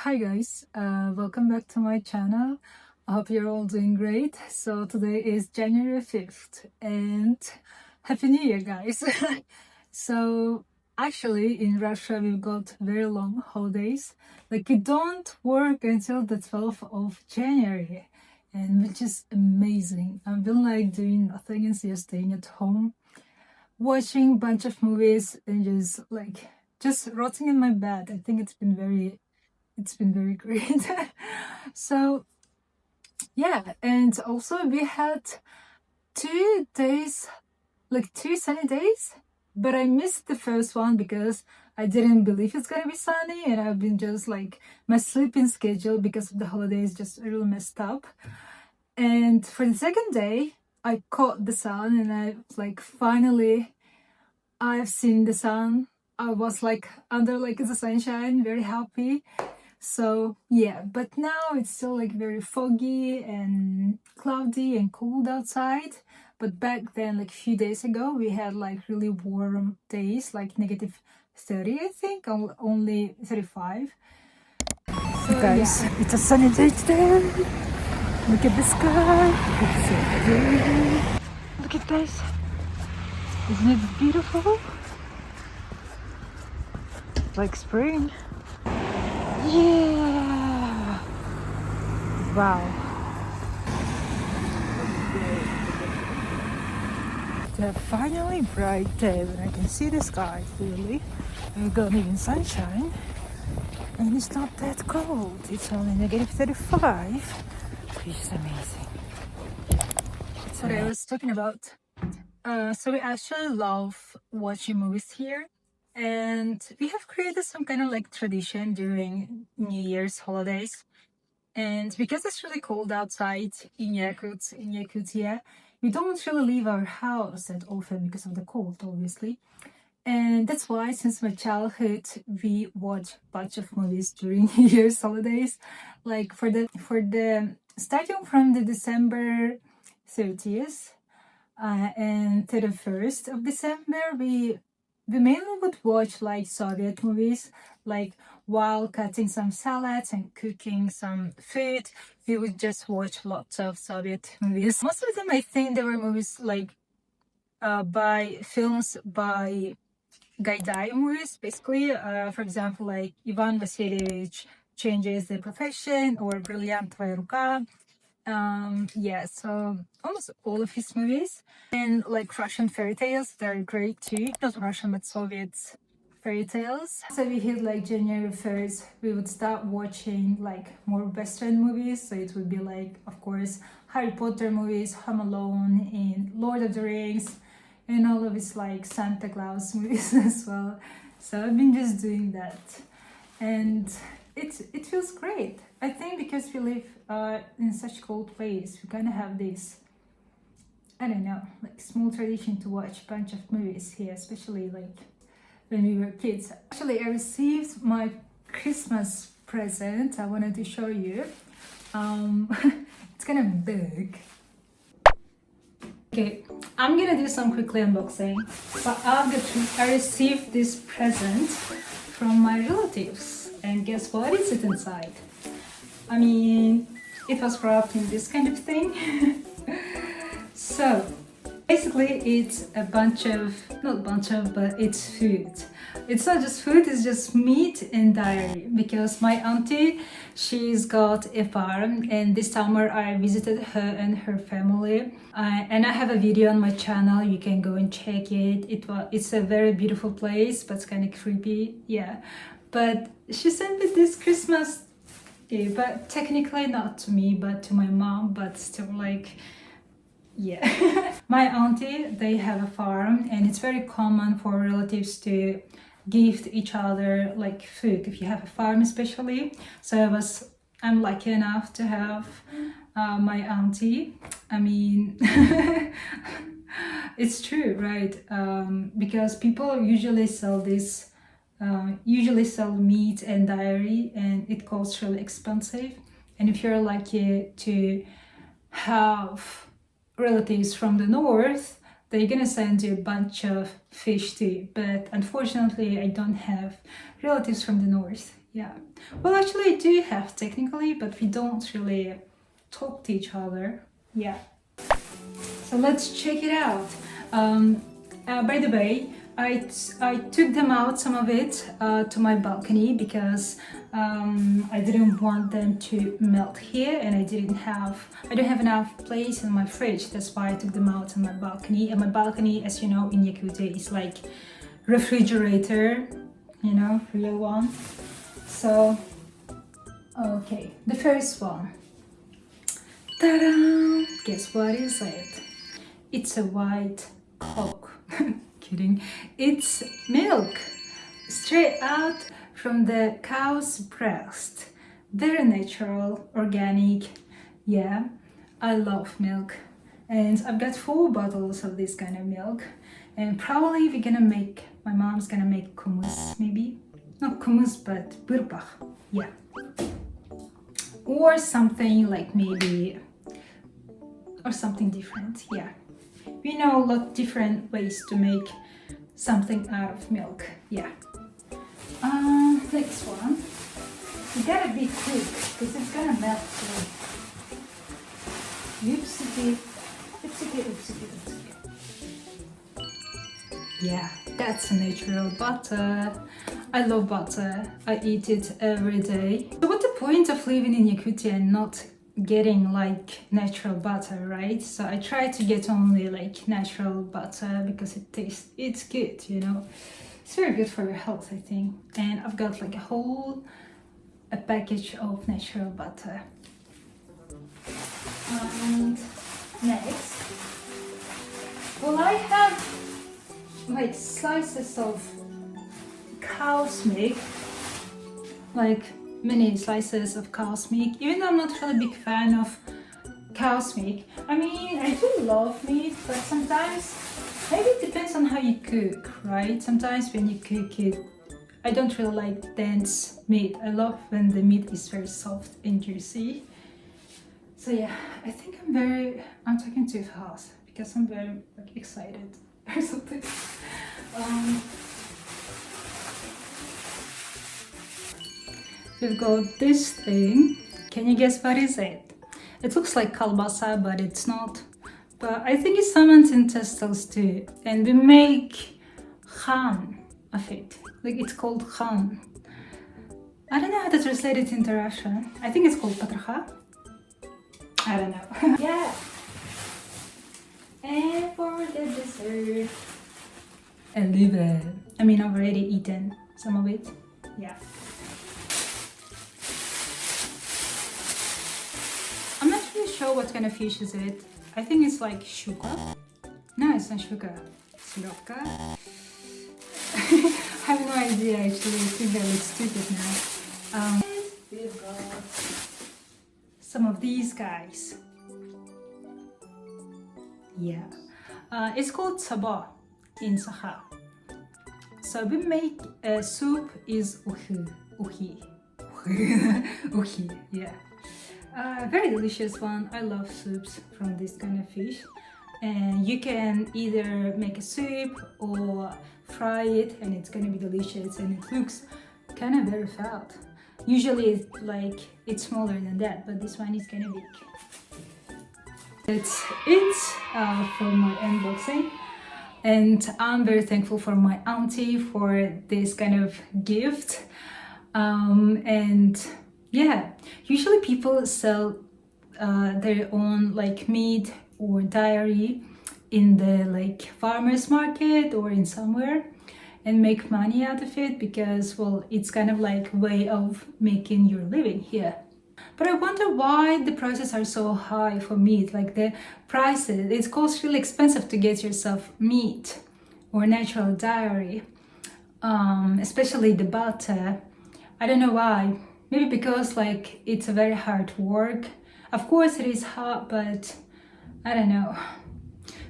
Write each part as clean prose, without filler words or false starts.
Hi guys, welcome back to my channel. I hope you're all doing great. So today is January 5th and Happy New Year guys. So actually in Russia we've got very long holidays. Like we don't work until the 12th of January, and which is amazing. I've been like doing nothing and just staying at home, watching a bunch of movies and just rotting in my bed. I think it's been very great. So yeah, and also we had 2 days, like 2 sunny days, but I missed the first one because I didn't believe it's gonna be sunny, and I've been just like my sleeping schedule because of the holidays just really messed up. And for the second day I caught the sun, and I like finally I've seen the sun. I was like under like the sunshine, very happy. So yeah, but now it's still like very foggy and cloudy and cold outside. But back then, like a few days ago, we had like really warm days, like -30, I think, or only 35. So guys, yeah, it's a sunny day today. Look at the sky. It's so pretty. Look at this. Isn't it beautiful? Like spring. Yeah! Wow. It's a finally bright day when I can see the sky clearly. We've got even sunshine. And it's not that cold. It's only -35, which is amazing. It's what I was talking about. So we actually love watching movies here. And we have created some kind of like tradition during New Year's holidays. And because it's really cold outside in Yakutia, we don't really leave our house that often because of the cold, obviously. And that's why, since my childhood, we watch a bunch of movies during New Year's holidays. Like for the starting from the December 30th and 31st of December, we mainly would watch like Soviet movies, like while cutting some salads and cooking some food, we would just watch lots of Soviet movies. Most of them, I think, they were movies like by films by Gaidai movies, basically. For example, like Ivan Vasilievich Changes the Profession or Бриллиантовая рука. Yeah, so almost all of his movies. And like Russian fairy tales, they're great too. Not Russian, but Soviet fairy tales. So we hit like January 1st, we would start watching like more Western movies. So it would be like, of course, Harry Potter movies, Home Alone, and Lord of the Rings, and all of his like Santa Claus movies as well. So I've been just doing that. And it feels great. I think because we live in such cold place, we kind of have this, I don't know, like small tradition to watch a bunch of movies here, especially like when we were kids. Actually, I received my Christmas present. I wanted to show you. It's kind of big. Okay, I'm gonna do some quickly unboxing. But I received this present from my relatives. And guess what is it inside? I mean, it was wrapped in this kind of thing. So basically it's but it's food. It's not just food, it's just meat and dairy, because my auntie, she's got a farm, and this summer I visited her and her family, and I have a video on my channel. You can go and check it. It's a very beautiful place, but it's kind of creepy, yeah. But she sent me this Christmas gift, but technically not to me, but to my mom, but still like, yeah. My auntie, they have a farm, and it's very common for relatives to gift each other like food if you have a farm, especially. So I'm lucky enough to have my auntie. I mean, it's true, right? Because people usually sell meat and dairy, and it costs really expensive. And if you're lucky to have relatives from the north, they're gonna send you a bunch of fish too. But unfortunately, I don't have relatives from the north. Yeah. Well, actually, I do have technically, but we don't really talk to each other. Yeah. So let's check it out. By the way, I took them out, some of it, to my balcony because I didn't want them to melt here, and I don't have enough place in my fridge. That's why I took them out on my balcony. And my balcony, as you know, in Yakutia is like refrigerator, you know, real one. So, okay, the first one. Ta-da! Guess what is it? It's a white Coke. Kidding. It's milk. Straight out from the cow's breast. Very natural, organic. Yeah, I love milk. And I've got 4 bottles of this kind of milk. And probably my mom's gonna make hummus, maybe. Not hummus, but burbach. Yeah. Or something like maybe, or something different, yeah. We know a lot of different ways to make something out of milk, yeah. Next one. You gotta be quick, because it's gonna melt soon. Oopsie, oopsie, oopsie, oopsie. Yeah, that's a natural butter. I love butter. I eat it every day. So what's the point of living in Yakutia and not getting like natural butter, right? So I try to get only like natural butter because it's good, you know. It's very good for your health, I think. And I've got like a package of natural butter. And next, well, I have like slices of cow's milk, like mini slices of cow's milk, even though I'm not really a big fan of cow's milk. I mean, I do love meat, but sometimes maybe it depends on how you cook, right? Sometimes when you cook it, I don't really like dense meat. I love when the meat is very soft and juicy. So yeah, I think I'm talking too fast because I'm very like excited or something. We've got this thing. Can you guess what is it? It looks like kalbasa, but it's not. But I think it's salmon intestines too. And we make khan of it. Like it's called khan. I don't know how to translate it into Russian. I think it's called patracha. I don't know. Yeah. And for the dessert, a liver. I mean, I've already eaten some of it. Yeah. I'm not really sure what kind of fish is it. I think it's like shuka. No, it's not shuka. Sirovka. I have no idea actually. I think I look stupid now. We've got some of these guys. Yeah. It's called saba in Sakha. So we make a soup is uhi. Uhi, yeah. Very delicious one. I love soups from this kind of fish. And you can either make a soup or fry it and it's gonna be delicious, and it looks kind of very fat. Usually it's smaller than that, but this one is kind of big. That's it for my unboxing. And I'm very thankful for my auntie for this kind of gift. And yeah, usually people sell their own like meat or dairy in the like farmers market or in somewhere and make money out of it because, well, it's kind of like way of making your living here. But I wonder why the prices are so high for meat. Like the prices, it costs really expensive to get yourself meat or natural dairy, especially the butter. I don't know why. Maybe because like it's a very hard work. Of course it is hard, but I don't know.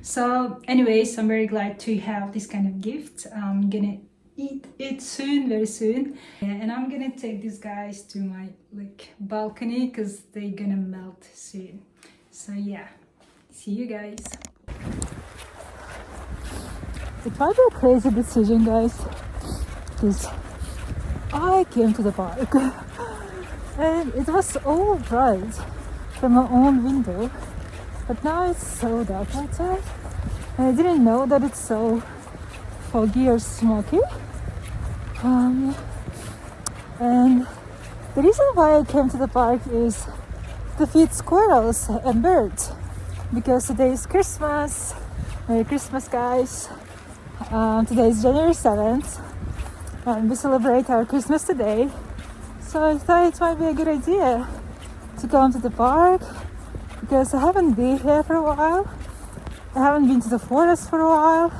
So anyways, I'm very glad to have this kind of gift. I'm gonna eat it soon, very soon. Yeah, and I'm gonna take these guys to my like balcony because they're gonna melt soon. So yeah, see you guys. It might be a crazy decision, guys, because I came to the park and it was all bright from my own window, but now it's so dark outside and I didn't know that it's so foggy or smoky. And the reason why I came to the park is to feed squirrels and birds, because today is Christmas. Merry Christmas, guys. Today is January 7th and we celebrate our Christmas today. So I thought it might be a good idea to come to the park because I haven't been here for a while. I haven't been to the forest for a while.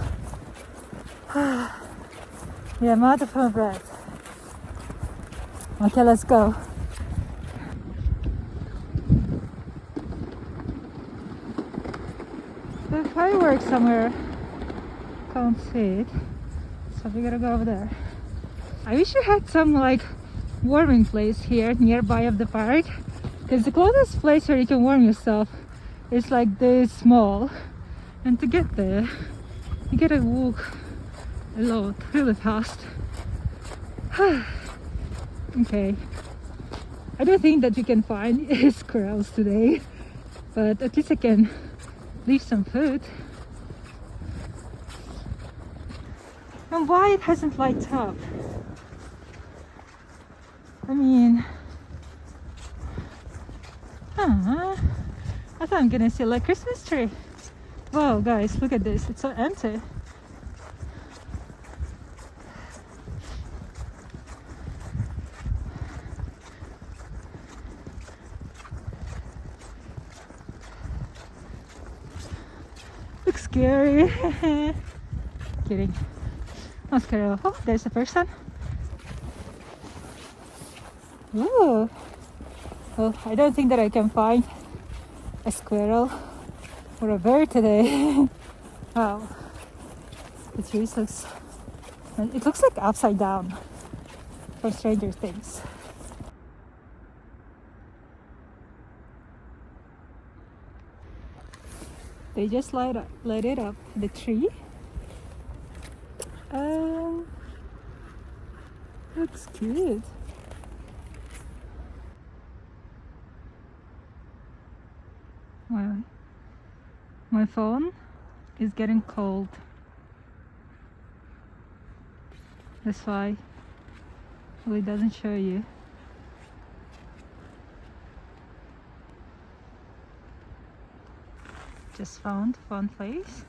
Yeah, I'm out of my breath. Okay, let's go. The fireworks somewhere. Can't see it. So we gotta go over there. I wish we had some like warming place here nearby of the park, because the closest place where you can warm yourself is like this small, and to get there you gotta walk a lot, really fast. Okay, I don't think that we can find squirrels today, but at least I can leave some food. And why it hasn't lighted up? I mean, I thought I'm gonna see like Christmas tree. Wow, guys, look at this. It's so empty. Looks scary. Kidding. Not scary. Oh, there's a person. Ooh. Well, I don't think that I can find a squirrel or a bird today. Wow. The tree looks like upside down from Stranger Things. They just light it up, the tree. Looks cute. Well, my phone is getting cold. That's why it doesn't show you. Just found one place.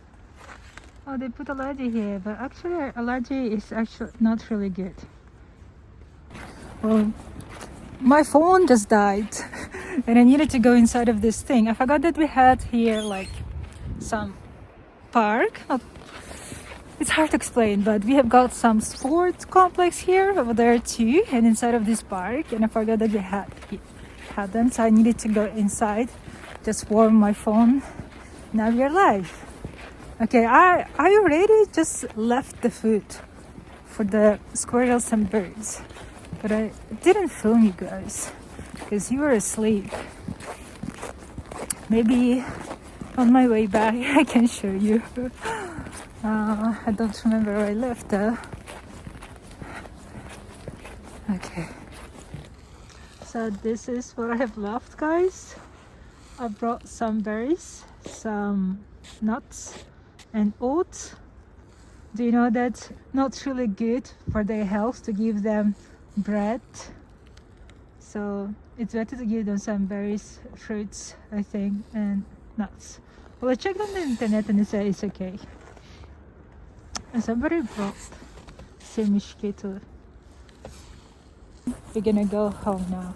Oh, they put allergy here, but actually allergy is actually not really good. Well, my phone just died and I needed to go inside of this thing. I forgot that we had here like some park. It's hard to explain, but we have got some sports complex here over there too, and inside of this park, and I forgot that we had them, so I needed to go inside, just warm my phone. Now we are live. Okay, I already just left the food for the squirrels and birds, but I didn't film you guys because you were asleep. Maybe on my way back I can show you. I don't remember where I left though. Okay, so this is what I have left, guys. I brought some berries, some nuts and oats. Do you know that's not really good for their health to give them bread? So it's better to give them some berries, fruits, I think, and nuts. Well, I checked on the internet and it said it's okay. And somebody brought semishke too. We're gonna go home now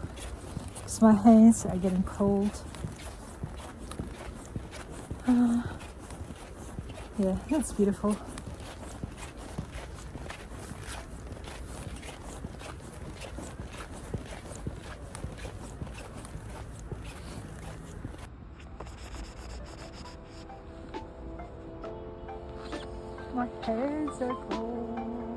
because my hands are getting cold. Yeah, that's beautiful. My hands are cold.